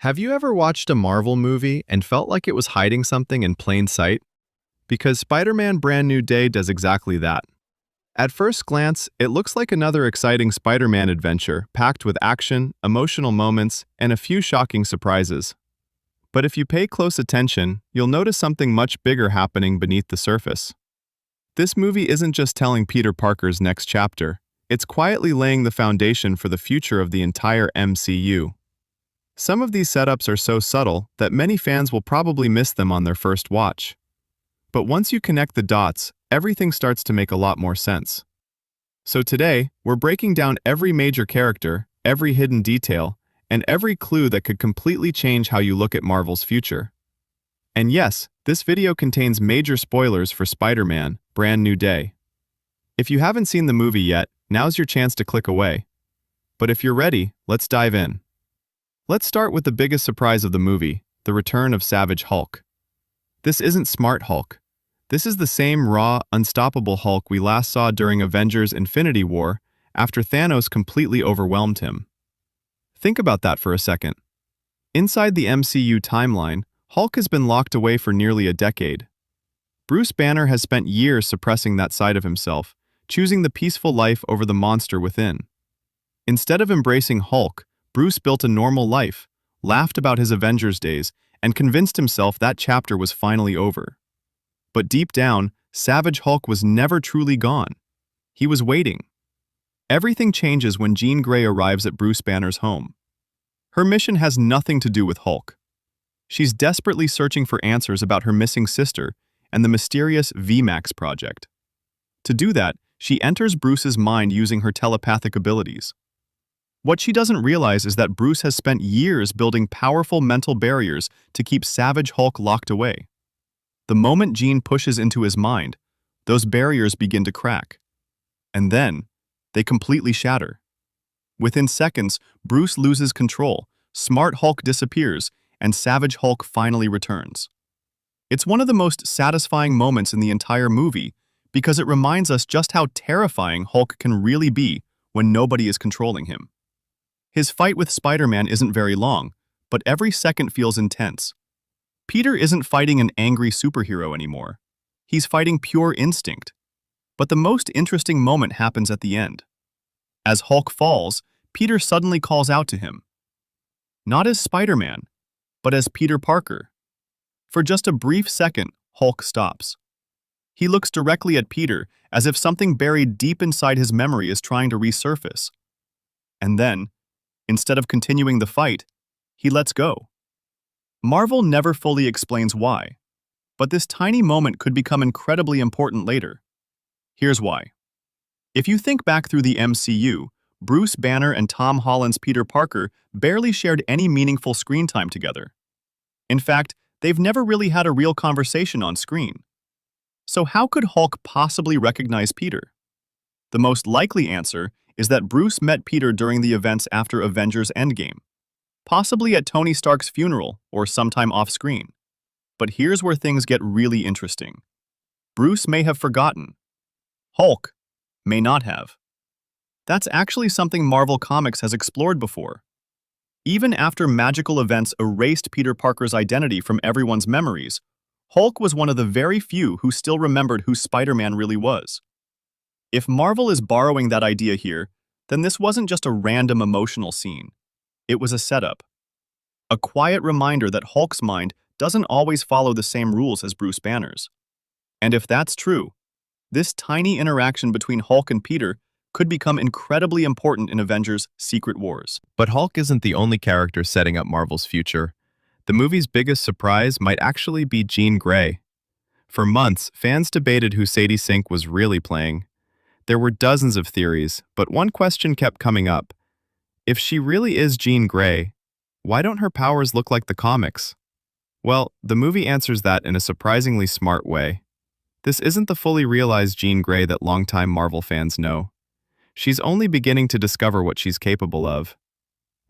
Have you ever watched a Marvel movie and felt like it was hiding something in plain sight? Because Spider-Man Brand New Day does exactly that. At first glance, it looks like another exciting Spider-Man adventure, packed with action, emotional moments, and a few shocking surprises. But if you pay close attention, you'll notice something much bigger happening beneath the surface. This movie isn't just telling Peter Parker's next chapter, it's quietly laying the foundation for the future of the entire MCU. Some of these setups are so subtle that many fans will probably miss them on their first watch. But once you connect the dots, everything starts to make a lot more sense. So today, we're breaking down every major character, every hidden detail, and every clue that could completely change how you look at Marvel's future. And yes, this video contains major spoilers for Spider-Man: Brand New Day. If you haven't seen the movie yet, now's your chance to click away. But if you're ready, let's dive in. Let's start with the biggest surprise of the movie, the return of Savage Hulk. This isn't Smart Hulk. This is the same raw, unstoppable Hulk we last saw during Avengers: Infinity War after Thanos completely overwhelmed him. Think about that for a second. Inside the MCU timeline, Hulk has been locked away for nearly a decade. Bruce Banner has spent years suppressing that side of himself, choosing the peaceful life over the monster within. Instead of embracing Hulk, Bruce built a normal life, laughed about his Avengers days, and convinced himself that chapter was finally over. But deep down, Savage Hulk was never truly gone. He was waiting. Everything changes when Jean Grey arrives at Bruce Banner's home. Her mission has nothing to do with Hulk. She's desperately searching for answers about her missing sister and the mysterious VMAX project. To do that, she enters Bruce's mind using her telepathic abilities. What she doesn't realize is that Bruce has spent years building powerful mental barriers to keep Savage Hulk locked away. The moment Jean pushes into his mind, those barriers begin to crack. And then, they completely shatter. Within seconds, Bruce loses control, Smart Hulk disappears, and Savage Hulk finally returns. It's one of the most satisfying moments in the entire movie because it reminds us just how terrifying Hulk can really be when nobody is controlling him. His fight with Spider-Man isn't very long, but every second feels intense. Peter isn't fighting an angry superhero anymore. He's fighting pure instinct. But the most interesting moment happens at the end. As Hulk falls, Peter suddenly calls out to him. Not as Spider-Man, but as Peter Parker. For just a brief second, Hulk stops. He looks directly at Peter as if something buried deep inside his memory is trying to resurface. And then, instead of continuing the fight, he lets go. Marvel never fully explains why, but this tiny moment could become incredibly important later. Here's why. If you think back through the MCU, Bruce Banner and Tom Holland's Peter Parker barely shared any meaningful screen time together. In fact, they've never really had a real conversation on screen. So how could Hulk possibly recognize Peter? The most likely answer is that Bruce met Peter during the events after Avengers: Endgame, possibly at Tony Stark's funeral or sometime off-screen. But here's where things get really interesting. Bruce may have forgotten. Hulk may not have. That's actually something Marvel Comics has explored before. Even after magical events erased Peter Parker's identity from everyone's memories, Hulk was one of the very few who still remembered who Spider-Man really was. If Marvel is borrowing that idea here, then this wasn't just a random emotional scene. It was a setup. A quiet reminder that Hulk's mind doesn't always follow the same rules as Bruce Banner's. And if that's true, this tiny interaction between Hulk and Peter could become incredibly important in Avengers: Secret Wars. But Hulk isn't the only character setting up Marvel's future. The movie's biggest surprise might actually be Jean Grey. For months, fans debated who Sadie Sink was really playing. There were dozens of theories, but one question kept coming up. If she really is Jean Grey, why don't her powers look like the comics? Well, the movie answers that in a surprisingly smart way. This isn't the fully realized Jean Grey that longtime Marvel fans know. She's only beginning to discover what she's capable of.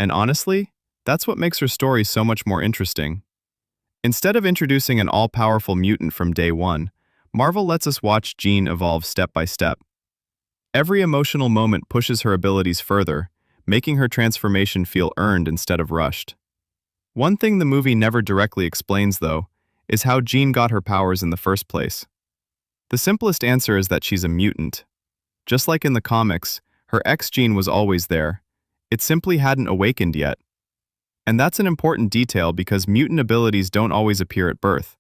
And honestly, that's what makes her story so much more interesting. Instead of introducing an all-powerful mutant from day one, Marvel lets us watch Jean evolve step by step. Every emotional moment pushes her abilities further, making her transformation feel earned instead of rushed. One thing the movie never directly explains, though, is how Jean got her powers in the first place. The simplest answer is that she's a mutant. Just like in the comics, her X gene was always there. It simply hadn't awakened yet. And that's an important detail because mutant abilities don't always appear at birth.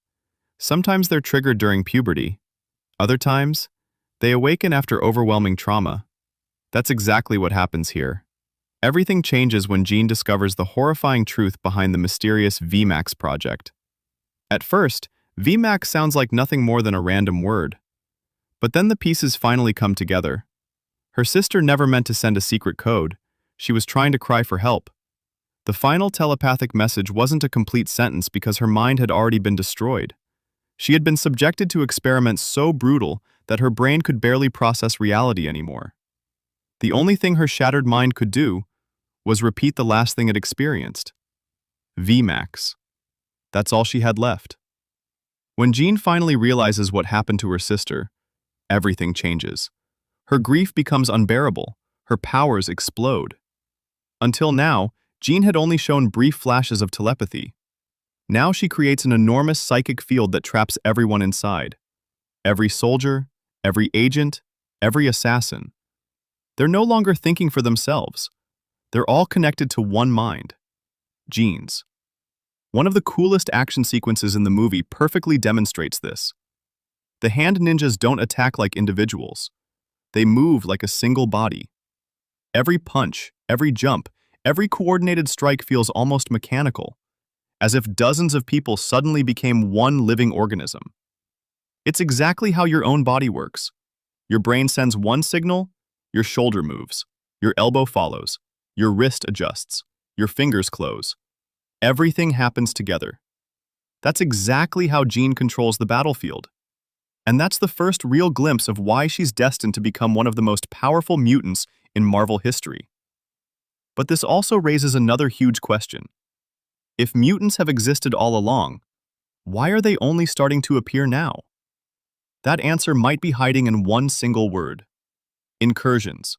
Sometimes they're triggered during puberty. Other times, they awaken after overwhelming trauma. That's exactly what happens here. Everything changes when Jean discovers the horrifying truth behind the mysterious VMAX project. At first, VMAX sounds like nothing more than a random word. But then the pieces finally come together. Her sister never meant to send a secret code. She was trying to cry for help. The final telepathic message wasn't a complete sentence because her mind had already been destroyed. She had been subjected to experiments so brutal that her brain could barely process reality anymore. The only thing her shattered mind could do was repeat the last thing it experienced. VMAX. That's all she had left. When Jean finally realizes what happened to her sister, everything changes. Her grief becomes unbearable. Her powers explode. Until now, Jean had only shown brief flashes of telepathy. Now she creates an enormous psychic field that traps everyone inside. Every soldier, every agent, every assassin. They're no longer thinking for themselves. They're all connected to one mind. Jean's. One of the coolest action sequences in the movie perfectly demonstrates this. The hand ninjas don't attack like individuals. They move like a single body. Every punch, every jump, every coordinated strike feels almost mechanical, as if dozens of people suddenly became one living organism. It's exactly how your own body works. Your brain sends one signal, your shoulder moves, your elbow follows, your wrist adjusts, your fingers close. Everything happens together. That's exactly how Jean controls the battlefield. And that's the first real glimpse of why she's destined to become one of the most powerful mutants in Marvel history. But this also raises another huge question. If mutants have existed all along, why are they only starting to appear now? That answer might be hiding in one single word: incursions.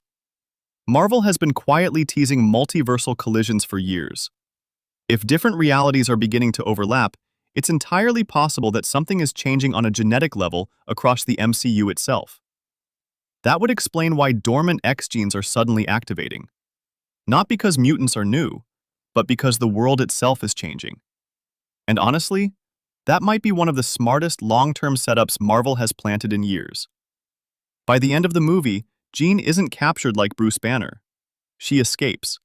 Marvel has been quietly teasing multiversal collisions for years. If different realities are beginning to overlap, it's entirely possible that something is changing on a genetic level across the MCU itself. That would explain why dormant X genes are suddenly activating. Not because mutants are new, but because the world itself is changing. And honestly, that might be one of the smartest long-term setups Marvel has planted in years. By the end of the movie, Jean isn't captured like Bruce Banner. She escapes.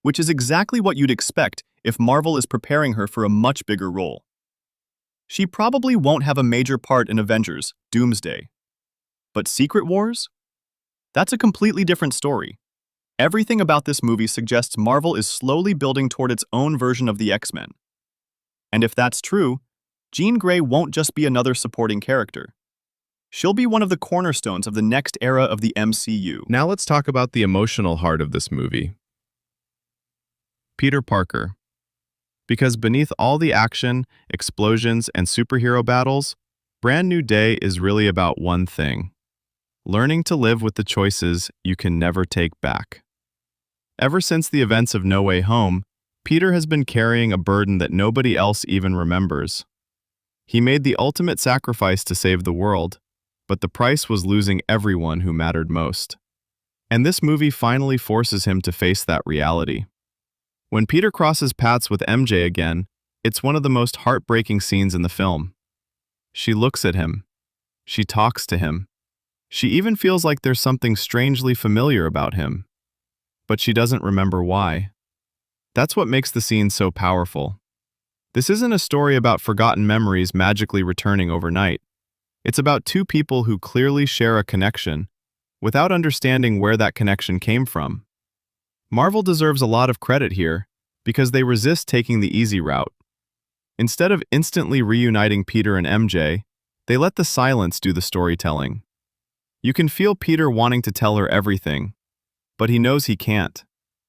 Which is exactly what you'd expect if Marvel is preparing her for a much bigger role. She probably won't have a major part in Avengers, Doomsday. But Secret Wars? That's a completely different story. Everything about this movie suggests Marvel is slowly building toward its own version of the X-Men. And if that's true, Jean Grey won't just be another supporting character. She'll be one of the cornerstones of the next era of the MCU. Now let's talk about the emotional heart of this movie. Peter Parker. Because beneath all the action, explosions, and superhero battles, Brand New Day is really about one thing: learning to live with the choices you can never take back. Ever since the events of No Way Home, Peter has been carrying a burden that nobody else even remembers. He made the ultimate sacrifice to save the world, but the price was losing everyone who mattered most. And this movie finally forces him to face that reality. When Peter crosses paths with MJ again, it's one of the most heartbreaking scenes in the film. She looks at him. She talks to him. She even feels like there's something strangely familiar about him. But she doesn't remember why. That's what makes the scene so powerful. This isn't a story about forgotten memories magically returning overnight. It's about two people who clearly share a connection, without understanding where that connection came from. Marvel deserves a lot of credit here, because they resist taking the easy route. Instead of instantly reuniting Peter and MJ, they let the silence do the storytelling. You can feel Peter wanting to tell her everything, but he knows he can't.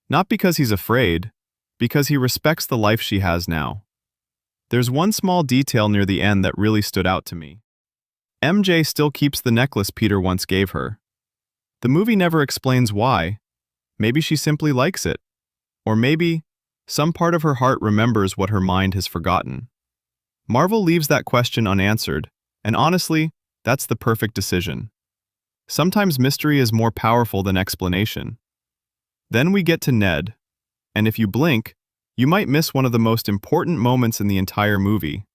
Not because he's afraid, because he respects the life she has now. There's one small detail near the end that really stood out to me. MJ still keeps the necklace Peter once gave her. The movie never explains why. Maybe she simply likes it. Or maybe, Some part of her heart remembers what her mind has forgotten. Marvel leaves that question unanswered, and honestly, that's the perfect decision. Sometimes mystery is more powerful than explanation. Then we get to Ned, and if you blink, you might miss one of the most important moments in the entire movie.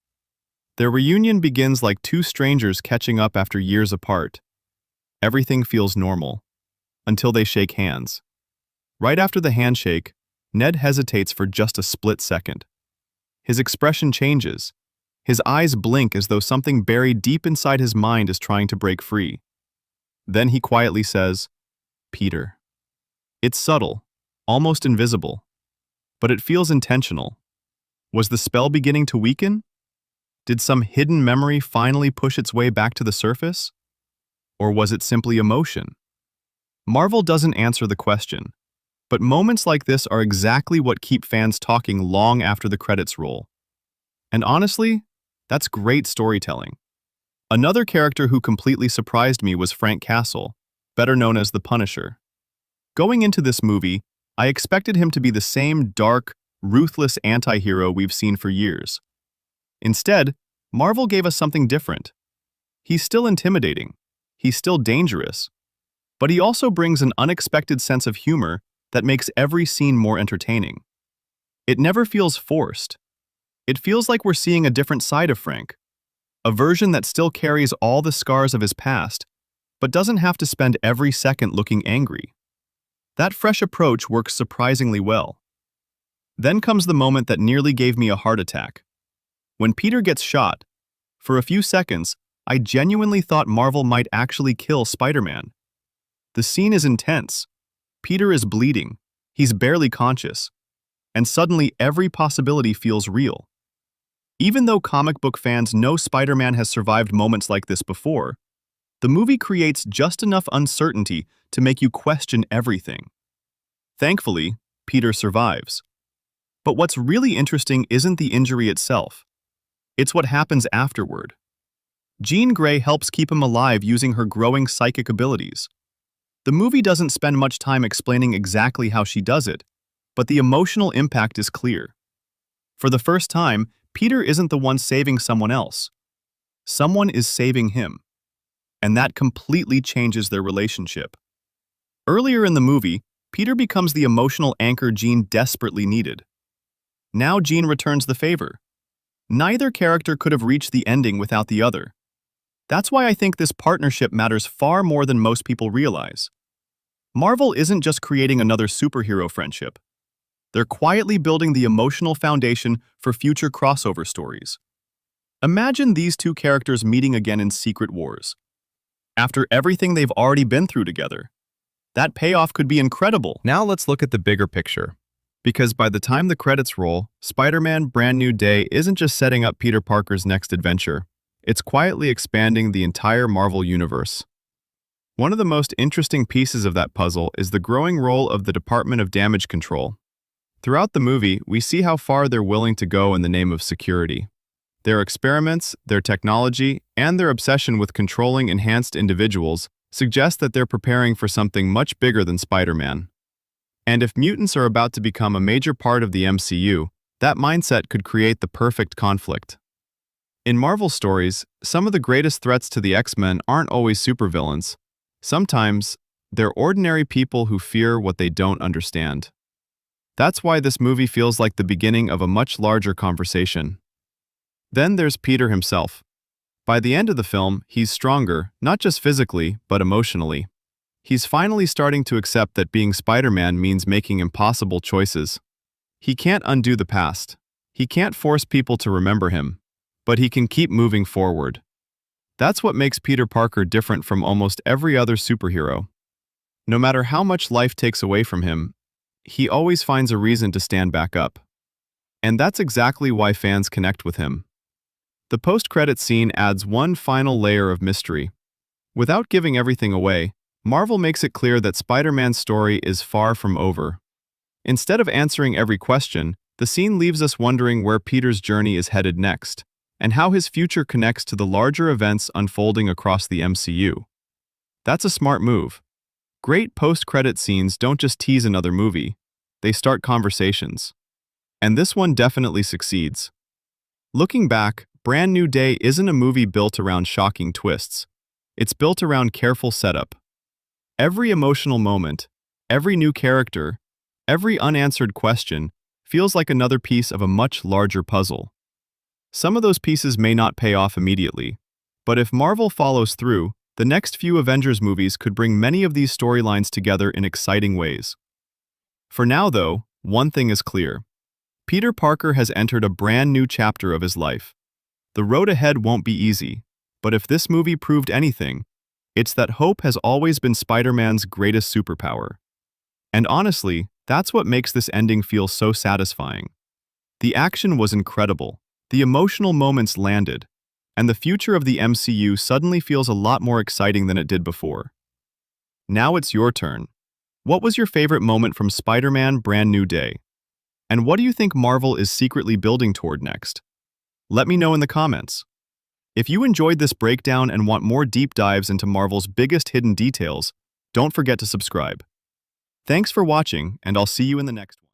Their reunion begins like two strangers catching up after years apart. Everything feels normal, until they shake hands. Right after the handshake, Ned hesitates for just a split second. His expression changes. His eyes blink as though something buried deep inside his mind is trying to break free. Then he quietly says, "Peter." It's subtle, almost invisible, but it feels intentional. Was the spell beginning to weaken? Did some hidden memory finally push its way back to the surface? Or was it simply emotion? Marvel doesn't answer the question, but moments like this are exactly what keep fans talking long after the credits roll. And honestly, that's great storytelling. Another character who completely surprised me was Frank Castle, better known as the Punisher. Going into this movie, I expected him to be the same dark, ruthless anti-hero we've seen for years. Instead, Marvel gave us something different. He's still intimidating, he's still dangerous, but he also brings an unexpected sense of humor that makes every scene more entertaining. It never feels forced. It feels like we're seeing a different side of Frank, a version that still carries all the scars of his past, but doesn't have to spend every second looking angry. That fresh approach works surprisingly well. Then comes the moment that nearly gave me a heart attack. When Peter gets shot, for a few seconds, I genuinely thought Marvel might actually kill Spider-Man. The scene is intense. Peter is bleeding, he's barely conscious, and suddenly every possibility feels real. Even though comic book fans know Spider-Man has survived moments like this before, the movie creates just enough uncertainty to make you question everything. Thankfully, Peter survives. But what's really interesting isn't the injury itself. It's what happens afterward. Jean Grey helps keep him alive using her growing psychic abilities. The movie doesn't spend much time explaining exactly how she does it, but the emotional impact is clear. For the first time, Peter isn't the one saving someone else. Someone is saving him. And that completely changes their relationship. Earlier in the movie, Peter becomes the emotional anchor Jean desperately needed. Now Jean returns the favor. Neither character could have reached the ending without the other. That's why I think this partnership matters far more than most people realize. Marvel isn't just creating another superhero friendship. They're quietly building the emotional foundation for future crossover stories. Imagine these two characters meeting again in Secret Wars. After everything they've already been through together, that payoff could be incredible. Now let's look at the bigger picture. Because by the time the credits roll, Spider-Man Brand New Day isn't just setting up Peter Parker's next adventure, it's quietly expanding the entire Marvel universe. One of the most interesting pieces of that puzzle is the growing role of the Department of Damage Control. Throughout the movie, we see how far they're willing to go in the name of security. Their experiments, their technology, and their obsession with controlling enhanced individuals suggest that they're preparing for something much bigger than Spider-Man. And if mutants are about to become a major part of the MCU, that mindset could create the perfect conflict. In Marvel stories, some of the greatest threats to the X-Men aren't always supervillains. Sometimes, they're ordinary people who fear what they don't understand. That's why this movie feels like the beginning of a much larger conversation. Then there's Peter himself. By the end of the film, he's stronger, not just physically, but emotionally. He's finally starting to accept that being Spider-Man means making impossible choices. He can't undo the past. He can't force people to remember him. But he can keep moving forward. That's what makes Peter Parker different from almost every other superhero. No matter how much life takes away from him, he always finds a reason to stand back up. And that's exactly why fans connect with him. The post-credits scene adds one final layer of mystery. Without giving everything away, Marvel makes it clear that Spider-Man's story is far from over. Instead of answering every question, the scene leaves us wondering where Peter's journey is headed next, and how his future connects to the larger events unfolding across the MCU. That's a smart move. Great post-credit scenes don't just tease another movie, they start conversations. And this one definitely succeeds. Looking back, Brand New Day isn't a movie built around shocking twists. It's built around careful setup. Every emotional moment, every new character, every unanswered question feels like another piece of a much larger puzzle. Some of those pieces may not pay off immediately, but if Marvel follows through, the next few Avengers movies could bring many of these storylines together in exciting ways. For now, though, one thing is clear. Peter Parker has entered a brand new chapter of his life. The road ahead won't be easy, but if this movie proved anything, it's that hope has always been Spider-Man's greatest superpower. And honestly, that's what makes this ending feel so satisfying. The action was incredible, the emotional moments landed, and the future of the MCU suddenly feels a lot more exciting than it did before. Now it's your turn. What was your favorite moment from Spider-Man Brand New Day? And what do you think Marvel is secretly building toward next? Let me know in the comments. If you enjoyed this breakdown and want more deep dives into Marvel's biggest hidden details, don't forget to subscribe. Thanks for watching, and I'll see you in the next one.